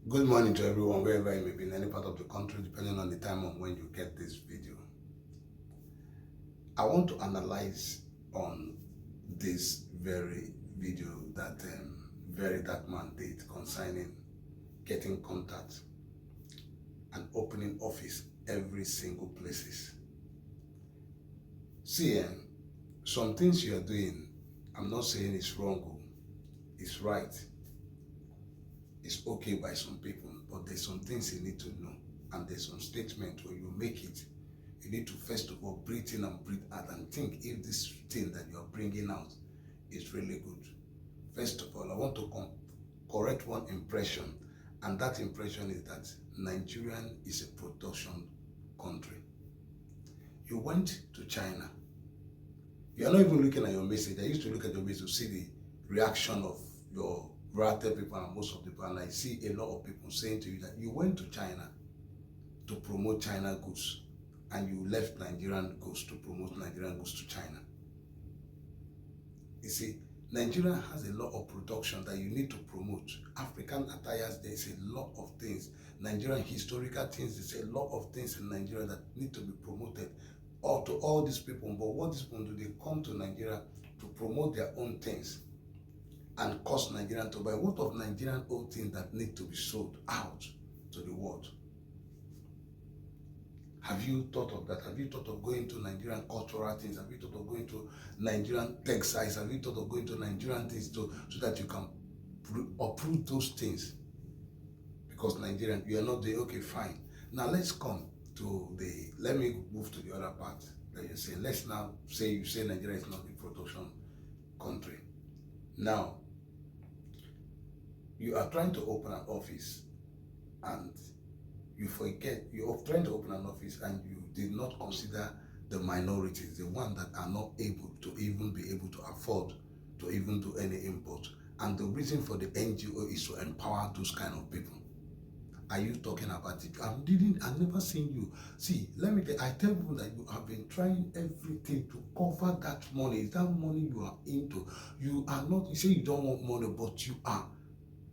Good morning to everyone, wherever you may be in any part of the country, depending on the time of when you get this video. I want to analyze on this very video that VERYDARKMAN did concerning getting contact and opening office every single places. See, some things you are doing, I'm not saying it's wrong, it's right. It's okay by some people, but there's some things you need to know, and there's some statement when you make it, you need to first of all breathe in and breathe out and think if this thing that you're bringing out is really good. First of all, I want to correct one impression, and that impression is that Nigeria is a production country. You went to China. You're not even looking at your message. I used to look at your message to see the reaction of your relative people and most of the people, and I see a lot of people saying to you that you went to China to promote China goods and you left Nigerian goods to promote Nigerian goods to China. You see, Nigeria has a lot of production that you need to promote. African attires, there's a lot of things. Nigerian historical things, there's a lot of things in Nigeria that need to be promoted or to all these people. But what these people do, they come to Nigeria to promote their own things and cause Nigerian to buy. What of Nigerian old things that need to be sold out to the world? Have you thought of that? Have you thought of going to Nigerian cultural things? Have you thought of going to Nigerian textiles? Have you thought of going to Nigerian things so that you can uproot those things? Because Nigerian, you are not there. Okay, fine. Now let's come to let me move to the other part that you're saying. Let's now say you say Nigeria is not a production country. Now, you are trying to open an office and you forget, you're trying to open an office and you did not consider the minorities, the ones that are not able to even be able to afford to even do any import. And the reason for the NGO is to empower those kind of people. Are you talking about it? I've never seen you. See, let me tell you, I tell people that you have been trying everything to cover that money. Is that money you are into? You are not, you say you don't want money, but you are.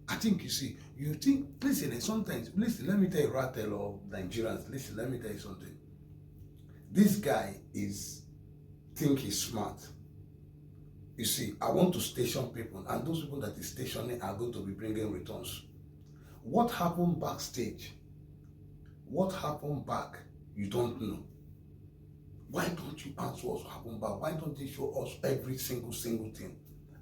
I think you see, you think, listen, and sometimes, listen, let me tell you, Rattel or Nigerians, listen, let me tell you something. This guy think he's smart. You see, I want to station people, and those people that is stationing are going to be bringing returns. What happened backstage? What happened back? You don't know. Why don't you answer what happened back? Why don't they show us every single thing?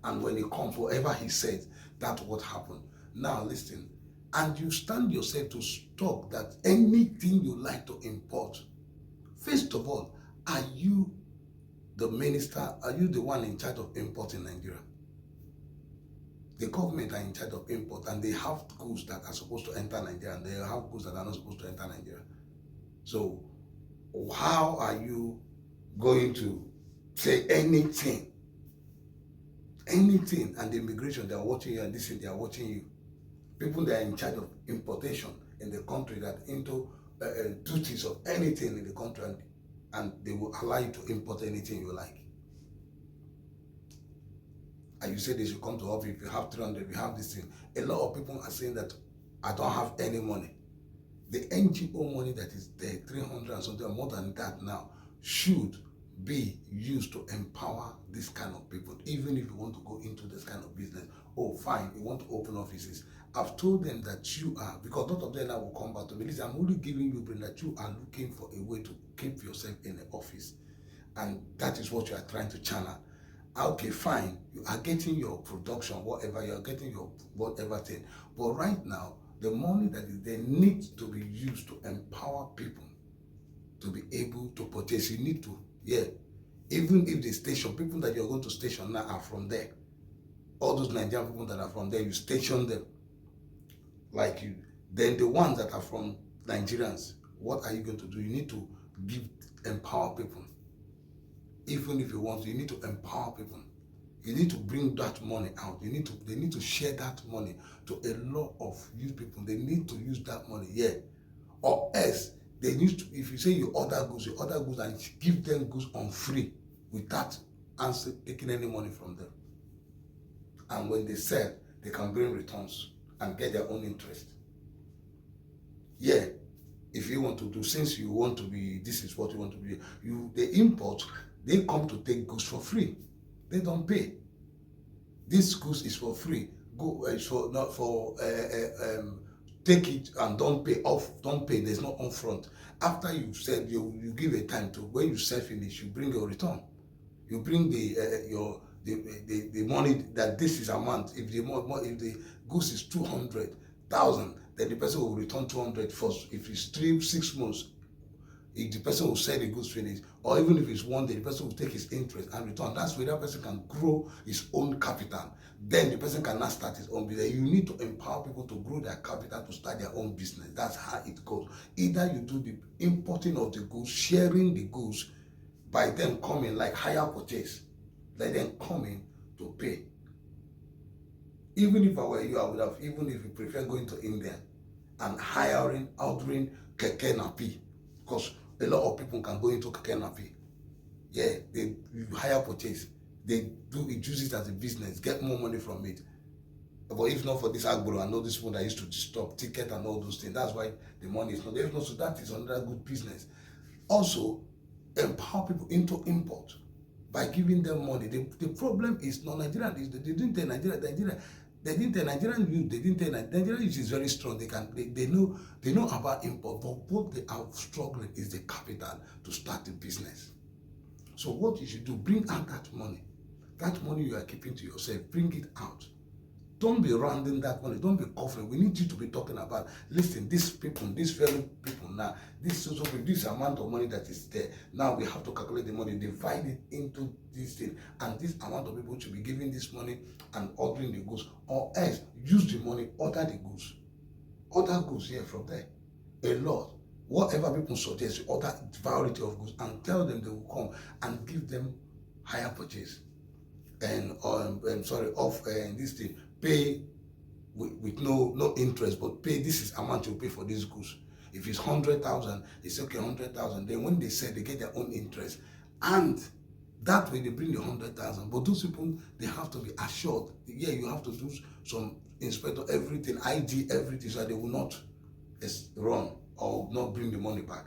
And when it comes, whatever he said, that's what happened. Now listen, and you stand yourself to stop that anything you like to import. First of all, are you the minister? Are you the one in charge of import in Nigeria? The government are in charge of import, and they have goods that are supposed to enter Nigeria, and they have goods that are not supposed to enter Nigeria. So how are you going to say anything, and the immigration, they are watching you, and this thing, they are watching you. People that are in charge of importation in the country, that into duties of anything in the country, and they will allow you to import anything you like. And you say they should come to office if you have 300, if you have this thing. A lot of people are saying that I don't have any money. The NGO money that is there, 300 and something, more than that now, should be used to empower this kind of people. Even if you want to go into this kind of business, oh fine, you want to open offices. I've told them that you are, because a lot of them now will come back to me. Listen, I'm only giving you brain that you are looking for a way to keep yourself in the office. And that is what you are trying to channel. Okay, fine, you are getting your production, whatever, you are getting your whatever thing. But right now, the money that is there needs to be used to empower people to be able to purchase. You need to, yeah. Even if the station, people that you're going to station now are from there. All those Nigerian people that are from there, you station them. Like you. Then the ones that are from Nigerians, what are you going to do? You need to empower people. Even if you want to, you need to empower people. You need to bring that money out. They need to share that money to a lot of youth people. They need to use that money, yeah. Or else, they need to, if you say you order goods and give them goods on free without taking any money from them. And when they sell, they can bring returns and get their own interest. Yeah, if you want to do, since you want to be, this is what you want to be, the import, they come to take goods for free. They don't pay. This goods is for free. Go for not for take it and don't pay off. Don't pay. There's no upfront. After you said you give a time to, when you sell finish, you bring your return. You bring the money that this is amount. If the goods is 200,000, then the person will return 200 first. If it's 6 months, if the person will sell the goods finish, or even if it's 1 day, the person will take his interest and return. That's where that person can grow his own capital. Then the person cannot start his own business. You need to empower people to grow their capital to start their own business. That's how it goes. Either you do the importing of the goods, sharing the goods, by them coming like higher purchase, let them come in to pay. Even if I were you, I would have, even if you prefer going to India and ordering keke napi, because a lot of people can go into keke napi. Yeah, they higher purchase. They use it as a business, get more money from it. But if not for this Agboro, I know this one that used to stop ticket and all those things. That's why the money is not there. So that is another good business. Also, empower people into import by giving them money. The problem is not Nigerian. They didn't tell Nigeria. They didn't tell Nigerian youth. They didn't tell Nigerian youth is very strong. They know about import, but what they are struggling is the capital to start the business. So what you should do, bring out that money. That money you are keeping to yourself, bring it out. Don't be rounding that money. Don't be coughing. We need you to be talking about, listen, these people, these very people now, this amount of money that is there. Now we have to calculate the money, divide it into this thing, and this amount of people should be giving this money and ordering the goods, or else use the money, order the goods. Order goods here from there. A lot. Whatever people suggest, order variety of goods and tell them they will come and give them higher purchase. And this thing, pay with no interest, but pay, this is amount you pay for these goods. If it's 100,000, it's okay, 100,000. Then when they sell, they get their own interest, and that way they bring the 100,000. But those people, they have to be assured. Yeah, you have to do some inspector everything, ID everything, so they will not run or not bring the money back.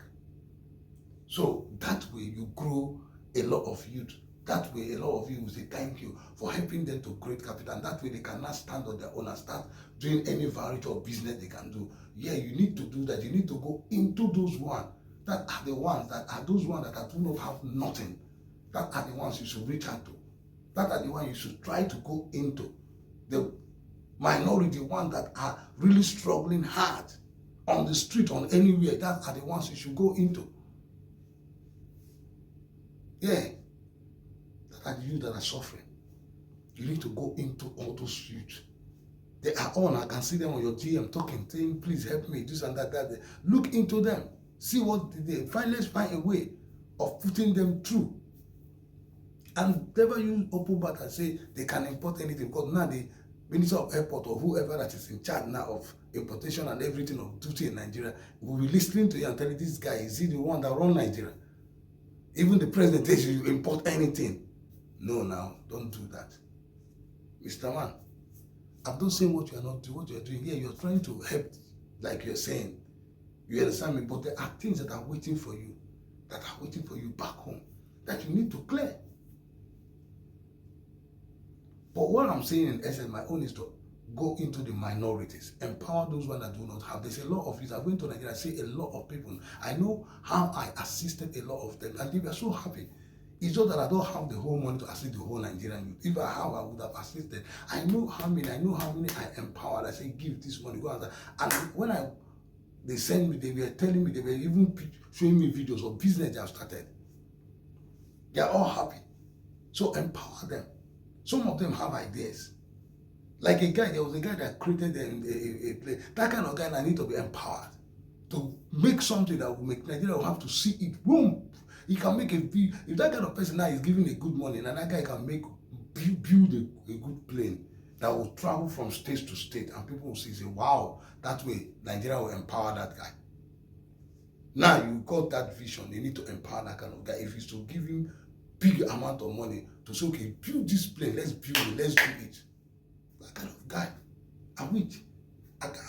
So that way you grow a lot of youth. That way, a lot of you will say thank you for helping them to create capital. And that way, they cannot stand on their own and start doing any variety of business they can do. Yeah, you need to do that. You need to go into those ones that are the ones that do not have nothing. That are the ones you should reach out to. That are the ones you should try to go into. The minority ones that are really struggling hard on the street, on anywhere, that are the ones you should go into. Yeah. And you that are suffering, you need to go into all those youth. They are on. I can see them on your GM talking, saying, "Please help me, this and that." Look into them, see what they find. Let's find a way of putting them through. And never use open back and say they can import anything, because now the Minister of Airport or whoever that is in charge now of importation and everything of duty in Nigeria will be listening to you and telling this guy, is he the one that runs Nigeria? Even the president tells you import anything. No, now, don't do that. Mr. Man, I'm not saying what you are not doing, what you are doing. Yeah, you're trying to help, like you're saying. You understand me? But there are things that are waiting for you, back home, that you need to clear. But what I'm saying in essence, my own is to go into the minorities, empower those ones that do not have. There's a lot of it. I'm going to Nigeria, I see a lot of people. I know how I assisted a lot of them, and they were so happy. It's just that I don't have the whole money to assist the whole Nigerian youth. If I have, I would have assisted. I know how many I empowered. I say, give this money, go and when they sent me, they were telling me, they were even showing me videos of business they have started. They are all happy. So empower them. Some of them have ideas. Like there was a guy that created a place. That kind of guy, I need to be empowered to make something that will make Nigeria will have to see it. Boom. He can make if that kind of person now is giving a good money, and that guy can build a good plane that will travel from state to state, and people will say, wow, that way Nigeria will empower that guy. Now you got that vision, you need to empower that kind of guy. If it's to give him big amount of money to say, okay, build this plane, let's build it, let's do it. That kind of guy.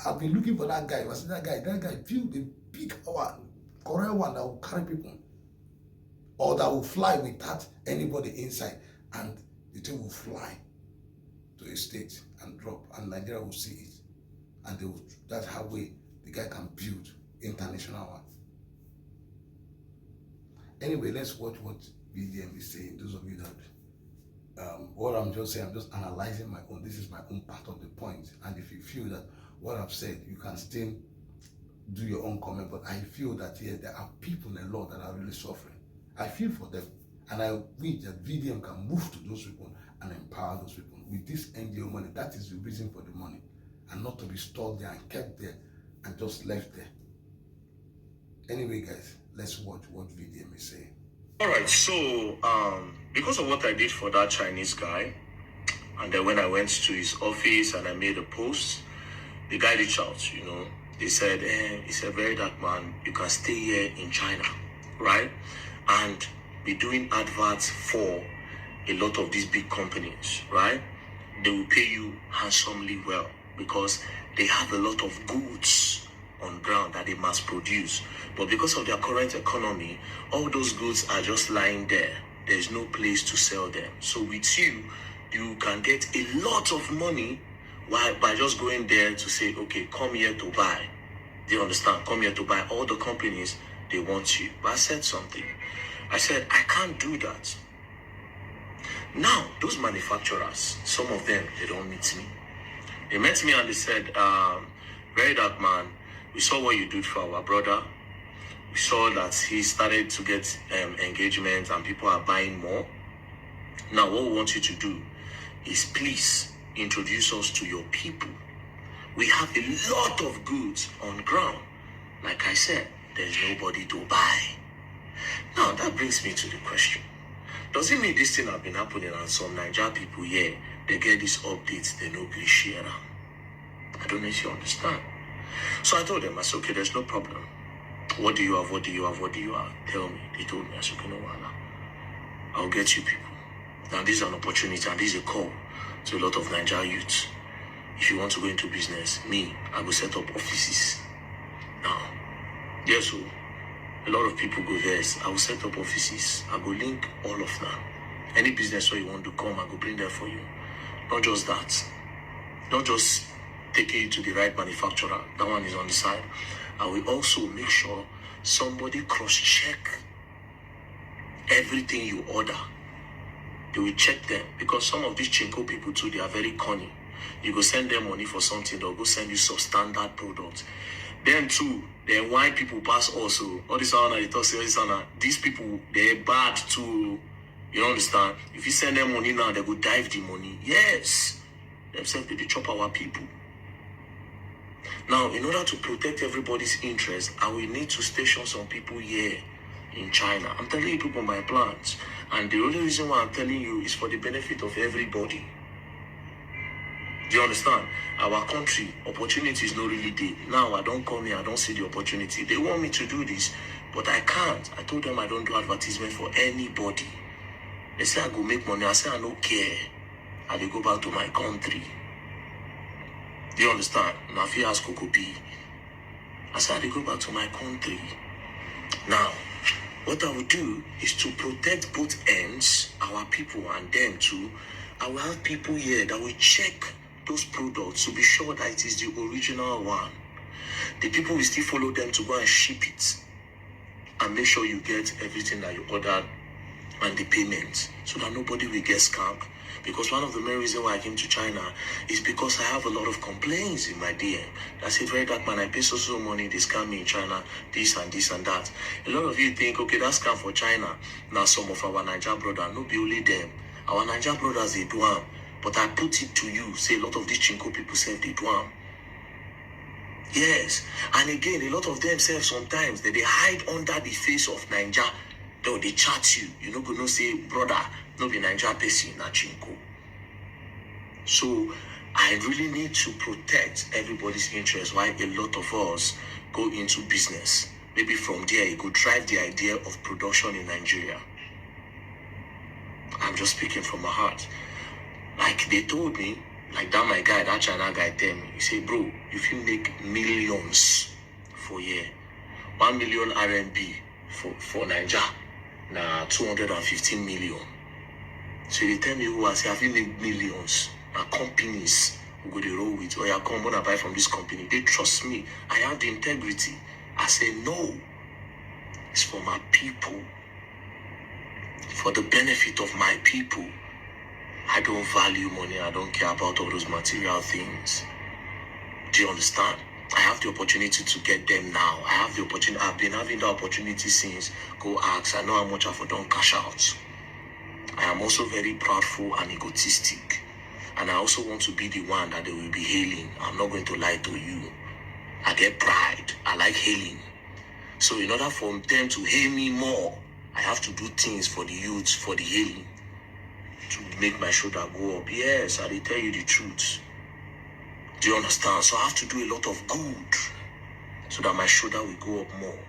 I've been looking for that guy. I said, that guy built a big one, correct one that will carry people, or that will fly without anybody inside, and the thing will fly to a state and drop, and Nigeria will see it, and they will, that's how the guy can build international one. Anyway, let's watch what VDM is saying. Those of you that what I'm just saying, I'm just analyzing my own. This is my own part of the point. And if you feel that what I've said, you can still do your own comment. But I feel that there are people in the law that are really suffering. I feel for them. And I wish that VDM can move to those people and empower those people. With this NGO money, that is the reason for the money. And not to be stored there and kept there and just left there. Anyway, guys, let's watch what VDM is saying. All right, so because of what I did for that Chinese guy, and then when I went to his office and I made a post, the guy reached out, you know. They said, he said, very dark man, you can stay here in China, right? And be doing adverts for a lot of these big companies, right? They will pay you handsomely well because they have a lot of goods on ground that they must produce. But because of their current economy, all those goods are just lying there. There's no place to sell them. So with you, you can get a lot of money by just going there to say, okay, come here to buy. Do you understand? Come here to buy. All the companies, they want you. But I said something. I said, I can't do that. Now, those manufacturers, some of them, they don't meet me. They met me and they said, very dark man, we saw what you did for our brother. We saw that he started to get engagement and people are buying more. Now, what we want you to do is please introduce us to your people. We have a lot of goods on ground. Like I said, there's nobody to buy. Now, that brings me to the question. Does it mean this thing have been happening and some Nigerian people here, they get these updates, they know they share them? I don't know if you understand. So I told them, I said, okay, there's no problem. What do you have? What do you have? What do you have? Tell me. They told me, I said, okay, no, I'll get you people. Now, this is an opportunity and this is a call to a lot of Nigerian youths. If you want to go into business, me, I will set up offices. Now, yes, so a lot of people go there. I will set up offices. I will link all of them. Any business where you want to come, I will bring them for you. Not just that. Not just taking you to the right manufacturer. That one is on the side. I will also make sure somebody cross-check everything you order. They will check them. Because some of these chinko people too, they are very cunning. You go send them money for something, they'll go send you substandard products. Then too, then why people pass also. All this honor, they talk this honor. These people, they're bad too. You understand? If you send them money now, they go dive the money. Yes. Themselves, they chop our people. Now, in order to protect everybody's interest, I will need to station some people here in China. I'm telling you people my plans. And the only reason why I'm telling you is for the benefit of everybody. Do you understand? Our country, opportunity is not really there. Now, I don't come here, I don't see the opportunity. They want me to do this, but I can't. I told them I don't do advertisement for anybody. They say I go make money. I say I don't care. I will go back to my country. Do you understand? Now, if you ask Kokopi, I said I will go back to my country. Now, what I will do is to protect both ends, our people and them too. I will have people here that will check those products to be sure that it is the original one. The people will still follow them to go and ship it and make sure you get everything that you ordered and the payment so that nobody will get scammed. Because one of the main reasons why I came to China is because I have a lot of complaints in my DM. I said, very dark man, I pay so money, they scam me in China, this and this and that. A lot of you think, okay, that's scam for China. Now some of our Nigerian brothers, no be only them. Our Nigerian brothers, they do them. But I put it to you, say a lot of these chinko people say they do them. Yes. And again, a lot of them say sometimes that they hide under the face of Nigeria. Though they chat you. You know, go no say, brother, no be Nigeria person, not chinko. So I really need to protect everybody's interest while a lot of us go into business. Maybe from there, you could drive the idea of production in Nigeria. I'm just speaking from my heart. Like they told me, Like that my guy, that China guy tell me, he say, bro, if you make millions for year, 1 million RMB for Niger, now 215 million. So they tell me, who I say, have you made millions? Now companies who go to roll with, or you come when I buy from this company, they trust me. I have the integrity. I say, no, it's for my people, for the benefit of my people. I don't value money. I don't care about all those material things. Do you understand? I have the opportunity to get them now. I have the opportunity. I've been having the opportunity since. Go ask. I know how much I've done cash out. I am also very proudful and egotistic. And I also want to be the one that they will be hailing. I'm not going to lie to you. I get pride. I like hailing. So in order for them to hail me more, I have to do things for the youths, for the hailing, to make my shoulder go up. Yes, I will tell you the truth. Do you understand? So I have to do a lot of good so that my shoulder will go up more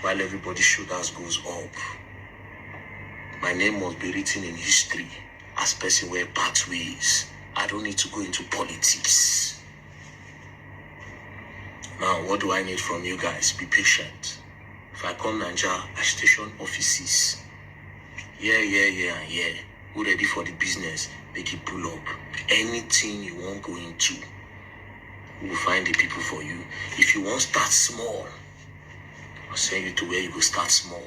while everybody's shoulders goes up. My name must be written in history as person where pathways. I don't need to go into politics. Now, what do I need from you guys? Be patient. If I come Nigeria, I station offices. Yeah. Who ready for the business? Make it pull up. Anything you want go into, we will find the people for you. If you want start small, I'll send you to where you go start small.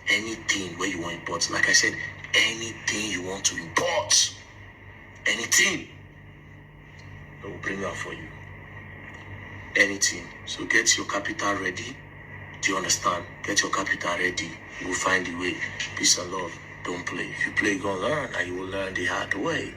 Anything where you want import. Like I said, anything you want to import, anything, I will bring out for you. Anything. So get your capital ready. Do you understand? Get your capital ready. You will find the way. Peace and love. Don't play. If you play, you're going to learn, and you will learn the hard way.